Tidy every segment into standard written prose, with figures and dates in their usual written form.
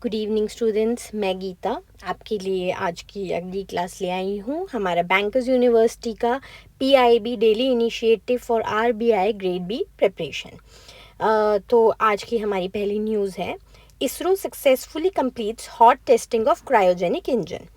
Good evening students, मैं गीता आपके लिए आज की अगली क्लास ले आई हूँ हमारा बैंकर्स यूनिवर्सिटी का PIB daily initiative for RBI grade B preparation. तो आज की हमारी पहली न्यूज़ है, ISRO successfully completes hot testing of cryogenic engine.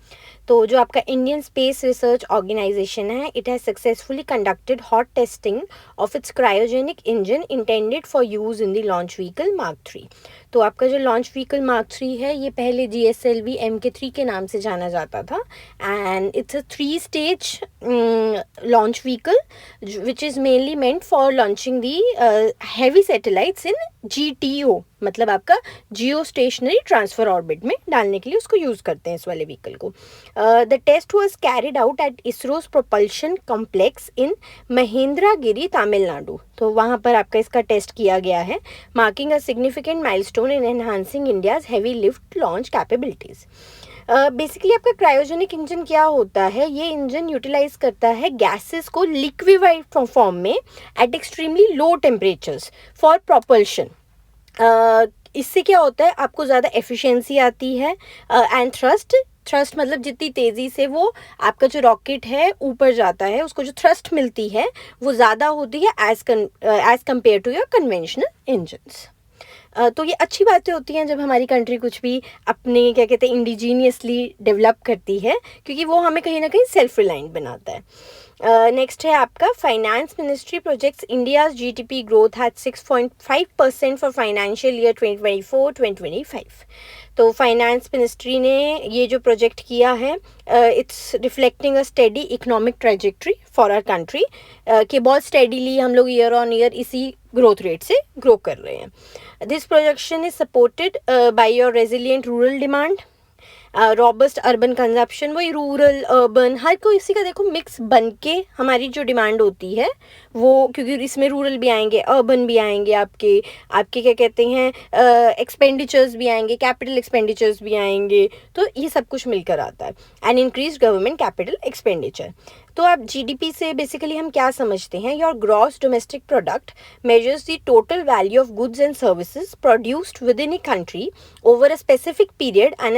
तो जो आपका इंडियन स्पेस रिसर्च ऑर्गेनाइजेशन है, it has successfully conducted hot testing of its cryogenic engine intended for use in the launch vehicle Mark 3। तो आपका जो लॉन्च व्हीकल मार्क 3 है, ये पहले GSLV MK3 के नाम से जाना जाता था and it's a 3 stage launch vehicle which is mainly meant for launching the heavy satellites in GTO, मतलब आपका जियो स्टेशनरी ट्रांसफर ऑर्बिट में डालने के लिए उसको यूज़ करते हैं इस वाले व्हीकल को। The test was carried out at ISRO's propulsion complex in Mahendragiri, Tamil Nadu. तो वहाँ पर आपका इसका टेस्ट किया गया है, marking a significant milestone in enhancing India's heavy lift launch capabilities. Basically आपका क्रायोजेनिक इंजन क्या होता है, ये इंजन यूटिलाइज करता है गैसेस को लिक्विफाइड फॉर्म में at extremely low temperatures for propulsion. इससे क्या होता है, आपको ज़्यादा एफिशिएंसी आती है एंड थ्रस्ट मतलब जितनी तेज़ी से वो आपका जो रॉकेट है ऊपर जाता है, उसको जो थ्रस्ट मिलती है वो ज़्यादा होती है as compared to your conventional engines. तो ये अच्छी बातें होती हैं जब हमारी कंट्री कुछ भी अपने क्या कहते हैं इंडिजीनियसली डेवलप करती है, क्योंकि वो हमें कहीं ना कहीं सेल्फ रिलायंट बनाता है। नेक्स्ट है आपका, finance ministry projects India's GDP growth at 6.5% for financial year 2024-2025। तो फाइनेंस मिनिस्ट्री ने ये जो प्रोजेक्ट किया है, it's reflecting a steady economic trajectory for our country, कि बहुत स्टेडीली हम लोग ईयर ऑन ईयर इसी ग्रोथ रेट से ग्रो कर रहे हैं। This projection is supported by your resilient rural demand, robust urban consumption. वही रूरल अर्बन हर कोई इसी का देखो मिक्स बन के हमारी जो डिमांड होती है वो, क्योंकि इसमें रूरल भी आएंगे, अर्बन भी आएंगे, आपके आपके क्या कहते हैं एक्सपेंडिचर्स भी आएंगे, कैपिटल एक्सपेंडिचर्स भी आएंगे, तो ये सब कुछ मिलकर आता है and increase government capital expenditure. तो आप GDP से बेसिकली हम क्या समझते हैं, your gross domestic product measures the total value of goods and services produced with in a country over a specific period and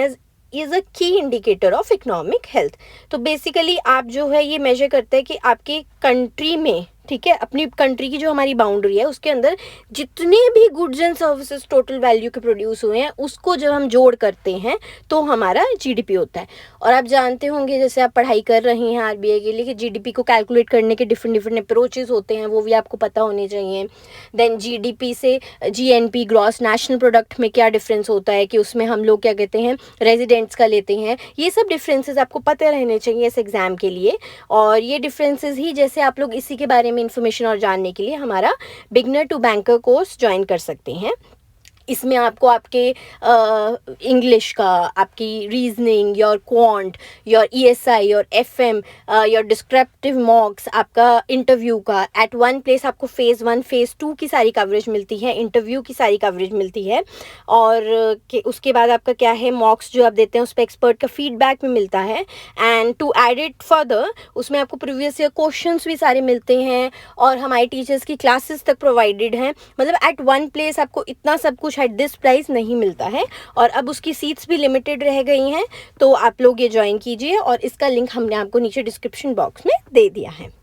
is a की indicator of economic health. तो basically आप जो है ये मेजर करते हैं कि आपकी कंट्री में, ठीक है, अपनी कंट्री की जो हमारी बाउंड्री है उसके अंदर जितने भी goods and services total value के प्रोड्यूस हुए हैं उसको जब हम जोड़ करते हैं तो हमारा GDP होता है। और आप जानते होंगे, जैसे आप पढ़ाई कर रहे हैं RBI के लिए, कि GDP को कैलकुलेट करने के डिफरेंट अप्रोचेज होते हैं, वो भी आपको पता होने चाहिए। देन GDP से GNP ग्रॉस नेशनल प्रोडक्ट में क्या डिफरेंस होता है, कि उसमें हम लोग क्या कहते हैं रेजिडेंट्स का लेते हैं। ये सब डिफरेंसेस आपको पता रहने चाहिए इस एग्ज़ाम के लिए, और ये डिफरेंसेस ही जैसे आप लोग इसी के बारे में इन्फॉर्मेशन और जानने के लिए हमारा beginner to banker course join कर सकते हैं। इसमें आपको आपके इंग्लिश का, आपकी reasoning, your quant, your ESI, your FM, your descriptive mocks, आपका इंटरव्यू का एट वन प्लेस आपको फेज़ 1 फेज़ 2 की सारी कवरेज मिलती है, इंटरव्यू की सारी कवरेज मिलती है, और उसके बाद आपका क्या है, मॉक्स जो आप देते हैं उस पर एक्सपर्ट का फीडबैक भी मिलता है। And to add it further, उसमें आपको प्रीवियस ईयर क्वेश्चंस भी सारे मिलते हैं और हमारे टीचर्स की क्लासेस तक प्रोवाइडेड हैं। मतलब एट वन प्लेस आपको इतना सब कुछ एट दिस प्राइस नहीं मिलता है, और अब उसकी सीट्स भी लिमिटेड रह गई हैं, तो आप लोग ये ज्वाइन कीजिए, और इसका लिंक हमने आपको नीचे डिस्क्रिप्शन बॉक्स में दे दिया है।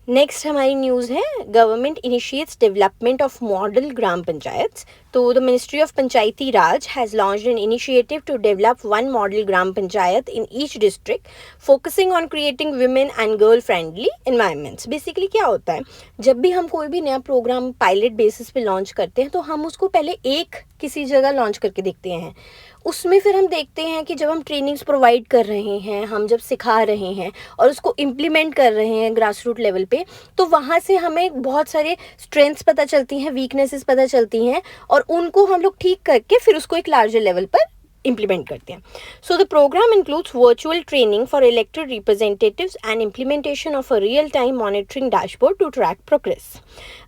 नेक्स्ट हमारी न्यूज़ है, government initiates development of model gram panchayat. तो the ministry of panchayati raj has launched an initiative to develop 1 model gram panchayat in each district, focusing on creating women and girl friendly environments. Basically क्या होता है, जब भी हम कोई भी नया प्रोग्राम पायलट बेसिस पे लॉन्च करते हैं तो हम उसको पहले एक किसी जगह लॉन्च करके देखते हैं, उसमें फिर हम देखते हैं कि जब हम ट्रेनिंग्स प्रोवाइड कर रहे हैं, हम जब सिखा रहे हैं और उसको इम्प्लीमेंट कर रहे हैं ग्रास रूट लेवल पे, तो वहाँ से हमें बहुत सारे स्ट्रेंथ्स पता चलती हैं, वीकनेसेस पता चलती हैं, और उनको हम लोग ठीक करके फिर उसको एक लार्जर लेवल पर implement करते हैं. So the program includes virtual training for elected representatives and implementation of a real-time monitoring dashboard to track progress.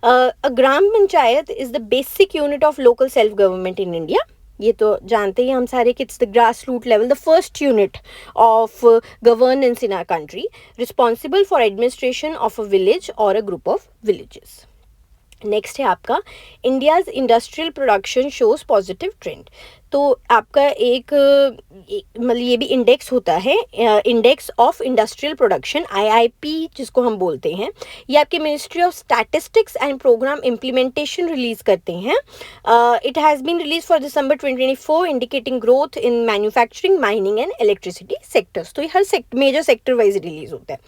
A Gram Panchayat is the basic unit of local self-government in India. ये तो जानते ही हम सारे कि it's the grassroots level, the first unit of governance in our country, responsible for administration of a village or a group of villages. Next है आपका India's industrial production shows positive trend. तो आपका मतलब ये भी इंडेक्स होता है, index of industrial production, IIP जिसको हम बोलते हैं। ये आपके Ministry of Statistics and Programme Implementation release करते हैं। It has been release for December 2024, indicating growth in manufacturing, mining and electricity sectors. तो ये हर मेजर सेक्टर वाइज रिलीज होता है।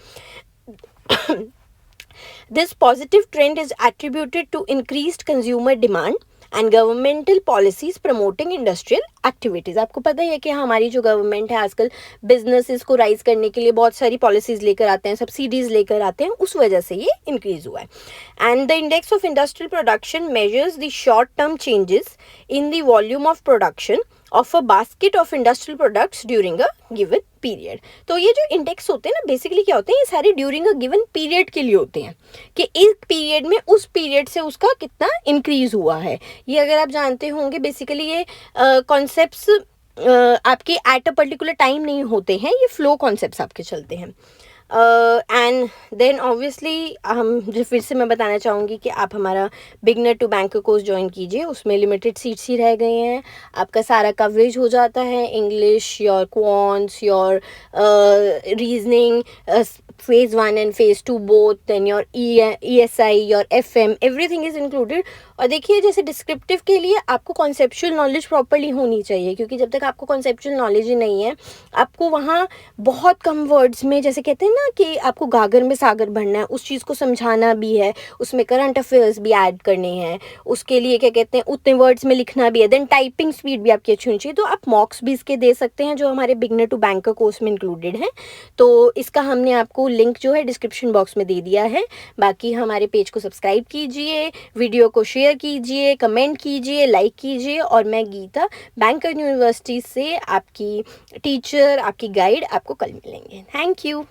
This positive trend is attributed to increased consumer demand and governmental policies promoting industrial activities. आपको पता ही है कि हमारी जो गवर्नमेंट है आजकल बिजनेसेस को राइज करने के लिए बहुत सारी पॉलिसीज लेकर आते हैं, सब्सिडीज लेकर आते हैं, उस वजह से ये इंक्रीज हुआ है। And the index of industrial production measures the short term changes in the volume of production of a basket of industrial products during a given period. तो ये जो इंडेक्स होते हैं ना, बेसिकली क्या होते हैं, ये सारे ड्यूरिंग अ गिवन पीरियड के लिए होते हैं कि इस पीरियड में उस पीरियड से उसका कितना इंक्रीज हुआ है। ये अगर आप जानते होंगे, बेसिकली ये कॉन्सेप्ट्स आपके एट अ पर्टिकुलर टाइम नहीं होते हैं, ये फ्लो कॉन्सेप्ट्स आपके चलते हैं। एंड देन ऑब्वियसली हम जो फिर से मैं बताना चाहूँगी कि आप हमारा beginner to banker course join कीजिए, उसमें लिमिटेड सीट्स ही रह गए हैं। आपका सारा कवरेज हो जाता है, English, your quants, your reasoning, phase 1 and phase 2 both, then your ESI, your FM, everything is included। और देखिए जैसे डिस्क्रिप्टिव के लिए आपको कॉन्सेप्चुअल नॉलेज प्रॉपर्ली होनी चाहिए, क्योंकि जब तक आपको कॉन्सेप्चुअल नॉलेज ही नहीं है, आपको वहाँ बहुत कम वर्ड्स में, जैसे कहते हैं ना कि आपको गागर में सागर भरना है, उस चीज़ को समझाना भी है, उसमें करंट अफेयर्स भी ऐड करने हैं, उसके लिए क्या कहते हैं उतने वर्ड्स में लिखना भी है, देन टाइपिंग स्पीड भी आपकी अच्छी होनी चाहिए। तो आप मॉक्स भी इसके दे सकते हैं जो हमारे बिगनर टू बैंकर कोर्स में इंक्लूडेड हैं। तो इसका हमने आपको लिंक जो है डिस्क्रिप्शन बॉक्स में दे दिया है। बाकी हमारे पेज को सब्सक्राइब कीजिए, वीडियो को शेयर कीजिए, कमेंट कीजिए, लाइक कीजिए। और मैं गीता, बैंकर यूनिवर्सिटी से आपकी टीचर, आपकी गाइड, आपको कल मिलेंगे। Thank you.